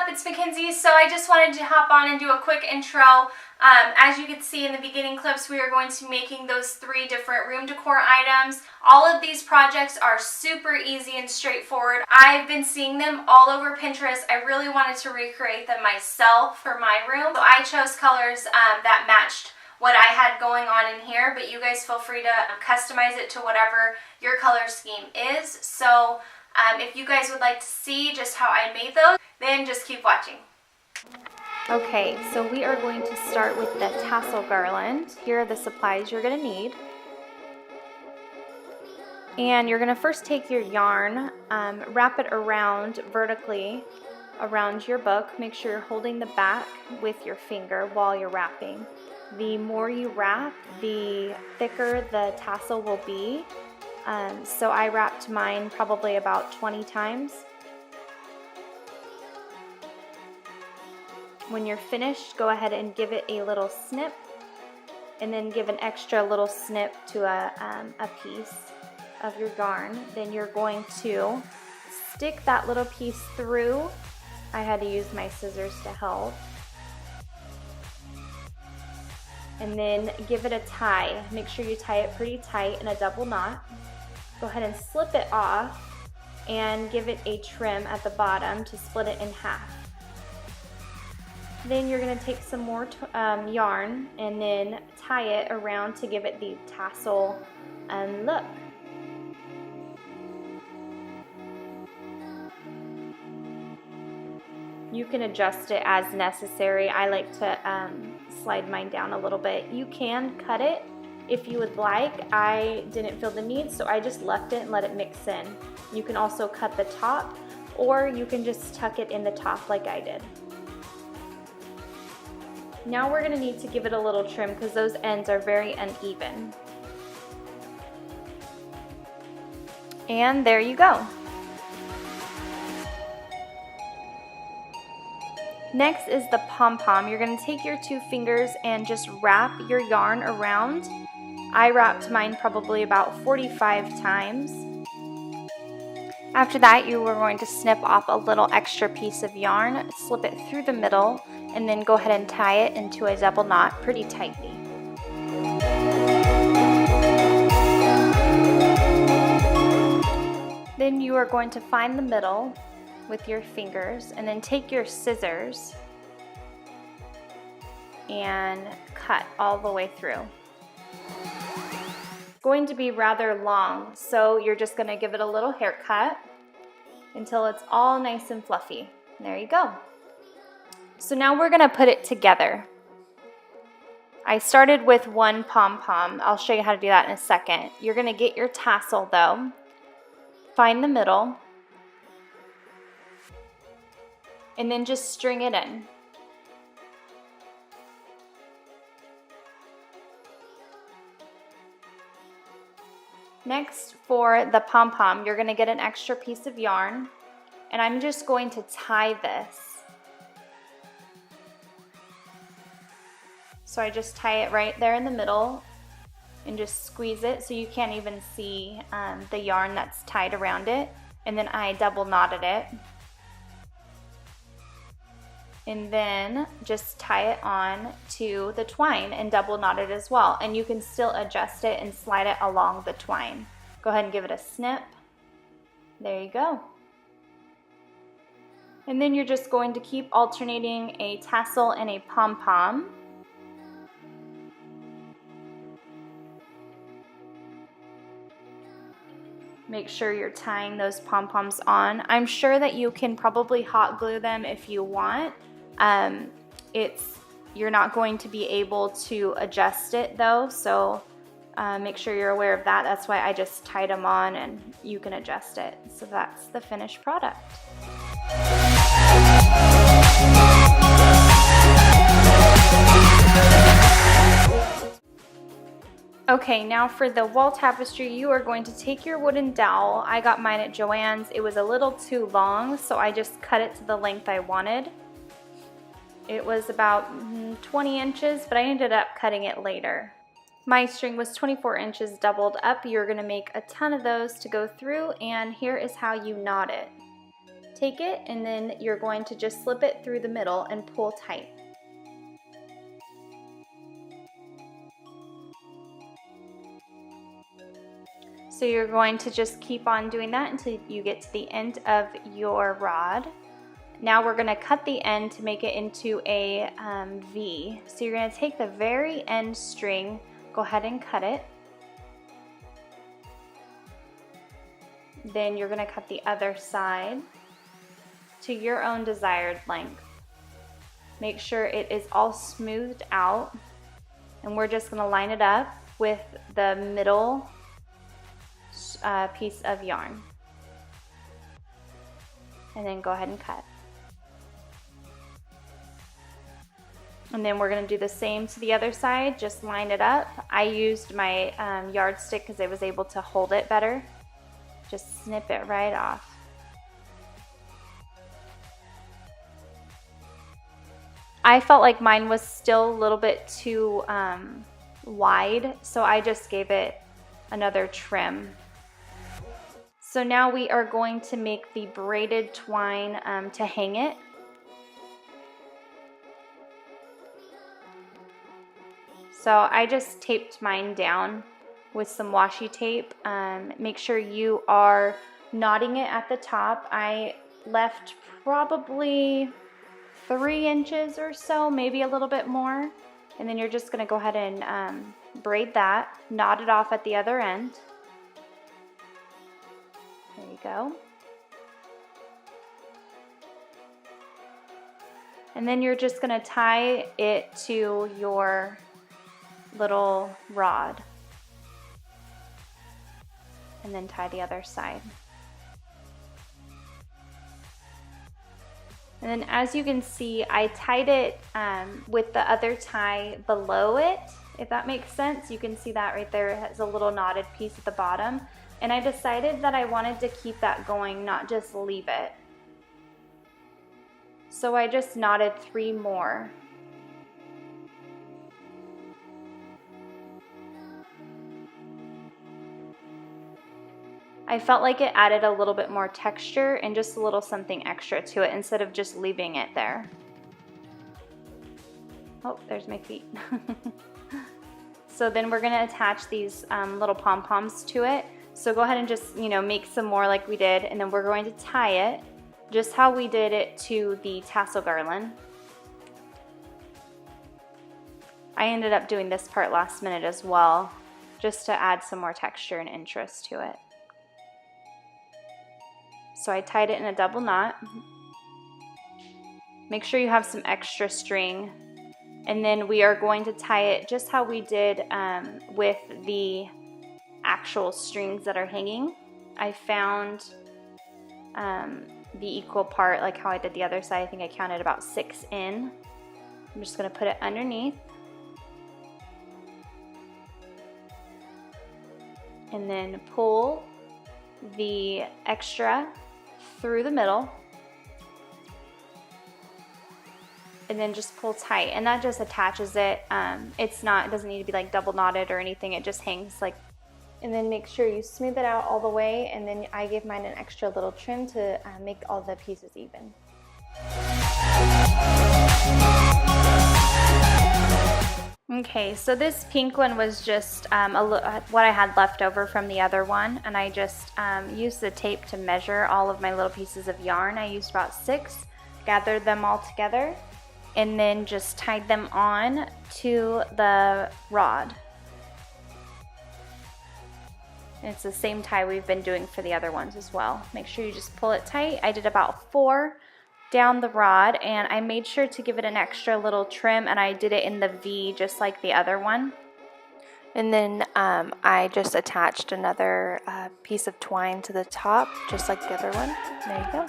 It's Makenzie. So I just wanted to hop on and do a quick intro. As you can see in the beginning clips, we are going to be making those 3 different room decor items. All of these projects are super easy and straightforward. I've been seeing them all over Pinterest. I really wanted to recreate them myself for my room. So I chose colors that matched what I had going on in here, but you guys feel free to customize it to whatever your color scheme is. So if you guys would like to see just how I made those, then just keep watching. Okay, so we are going to start with the Tassel Garland. Here are the supplies you're going to need. And you're going to first take your yarn, wrap it around vertically around your book. Make sure you're holding the back with your finger while you're wrapping. The more you wrap, the thicker the tassel will be. So I wrapped mine probably about 20 times. When you're finished, go ahead and give it a little snip, and then give an extra little snip to a piece of your yarn. Then you're going to stick that little piece through. I had to use my scissors to help. And then give it a tie. Make sure you tie it pretty tight in a double knot. Go ahead and slip it off and give it a trim at the bottom to split it in half. Then you're going to take some more yarn and then tie it around to give it the tassel look. You can adjust it as necessary. I like to slide mine down a little bit. You can cut it if you would like. I didn't feel the need, so I just left it and let it mix in. You can also cut the top, or you can just tuck it in the top like I did. Now we're going to need to give it a little trim because those ends are very uneven. And there you go. Next is the pom-pom. You're going to take your 2 fingers and just wrap your yarn around. I wrapped mine probably about 45 times. After that, you are going to snip off a little extra piece of yarn, slip it through the middle, and then go ahead and tie it into a double knot pretty tightly. Then you are going to find the middle with your fingers, and then take your scissors and cut all the way through. It's going to be rather long, so you're just going to give it a little haircut until it's all nice and fluffy. There you go. So now we're going to put it together. I started with 1 pom-pom. I'll show you how to do that in a second. You're going to get your tassel though, find the middle, and then just string it in. Next, for the pom-pom, you're going to get an extra piece of yarn, and I'm just going to tie this. So I just tie it right there in the middle and just squeeze it so you can't even see the yarn that's tied around it. And then I double knotted it. And then just tie it on to the twine and double knot it as well. And you can still adjust it and slide it along the twine. Go ahead and give it a snip. There you go. And then you're just going to keep alternating a tassel and a pom-pom. Make sure you're tying those pom-poms on. I'm sure that you can probably hot glue them if you want. You're not going to be able to adjust it though, so make sure you're aware of that. That's why I just tied them on, and you can adjust it. So that's the finished product. Okay, now for the wall tapestry, you are going to take your wooden dowel. I got mine at Joann's. It was a little too long, so I just cut it to the length I wanted. It was about 20 inches, but I ended up cutting it later. My string was 24 inches doubled up. You're going to make a ton of those to go through, and here is how you knot it. Take it, and then you're going to just slip it through the middle and pull tight. So you're going to just keep on doing that until you get to the end of your rod. Now we're going to cut the end to make it into a V. So you're going to take the very end string, go ahead and cut it. Then you're going to cut the other side to your own desired length. Make sure it is all smoothed out, and we're just going to line it up with the middle piece of yarn, and then go ahead and cut. And then we're going to do the same to the other side, just line it up. I used my yardstick because I was able to hold it better. Just snip it right off. I felt like mine was still a little bit too wide, so I just gave it another trim. So now we are going to make the braided twine to hang it. So I just taped mine down with some washi tape. Make sure you are knotting it at the top. I left probably 3 inches or so, maybe a little bit more. And then you're just gonna go ahead and braid that, knot it off at the other end. There you go. And then you're just gonna tie it to your little rod. And then tie the other side. And then as you can see, I tied it with the other tie below it, if that makes sense. You can see that right there. It has a little knotted piece at the bottom. And I decided that I wanted to keep that going, not just leave it. So I just knotted 3 more. I felt like it added a little bit more texture and just a little something extra to it instead of just leaving it there. Oh, there's my feet. So then we're gonna attach these little pom-poms to it. So go ahead and just, make some more like we did, and then we're going to tie it just how we did it to the tassel garland. I ended up doing this part last minute as well, just to add some more texture and interest to it. So I tied it in a double knot. Make sure you have some extra string. And then we are going to tie it just how we did with the actual strings that are hanging. I found the equal part, like how I did the other side. I think I counted about 6 in. I'm just going to put it underneath. And then pull the extra through the middle. And then just pull tight, and that just attaches it. It doesn't need to be like double knotted or anything. It just hangs like. And then make sure you smooth it out all the way, and then I gave mine an extra little trim to make all the pieces even. Okay, so this pink one was just what I had left over from the other one, and I just used the tape to measure all of my little pieces of yarn. I used about 6, gathered them all together, and then just tied them on to the rod. And it's the same tie we've been doing for the other ones as well. Make sure you just pull it tight. I did about 4 down the rod, and I made sure to give it an extra little trim, and I did it in the V just like the other one. And then I just attached another piece of twine to the top just like the other one. There you go.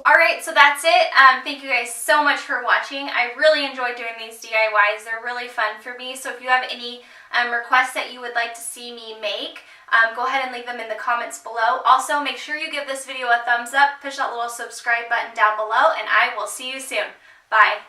Alright Alright, so that's it. Thank you guys so much for watching. I really enjoyed doing these DIYs. They're really fun for me. So if you have any requests that you would like to see me make, go ahead and leave them in the comments below. Also, make sure you give this video a thumbs up, push that little subscribe button down below, and I will see you soon. Bye.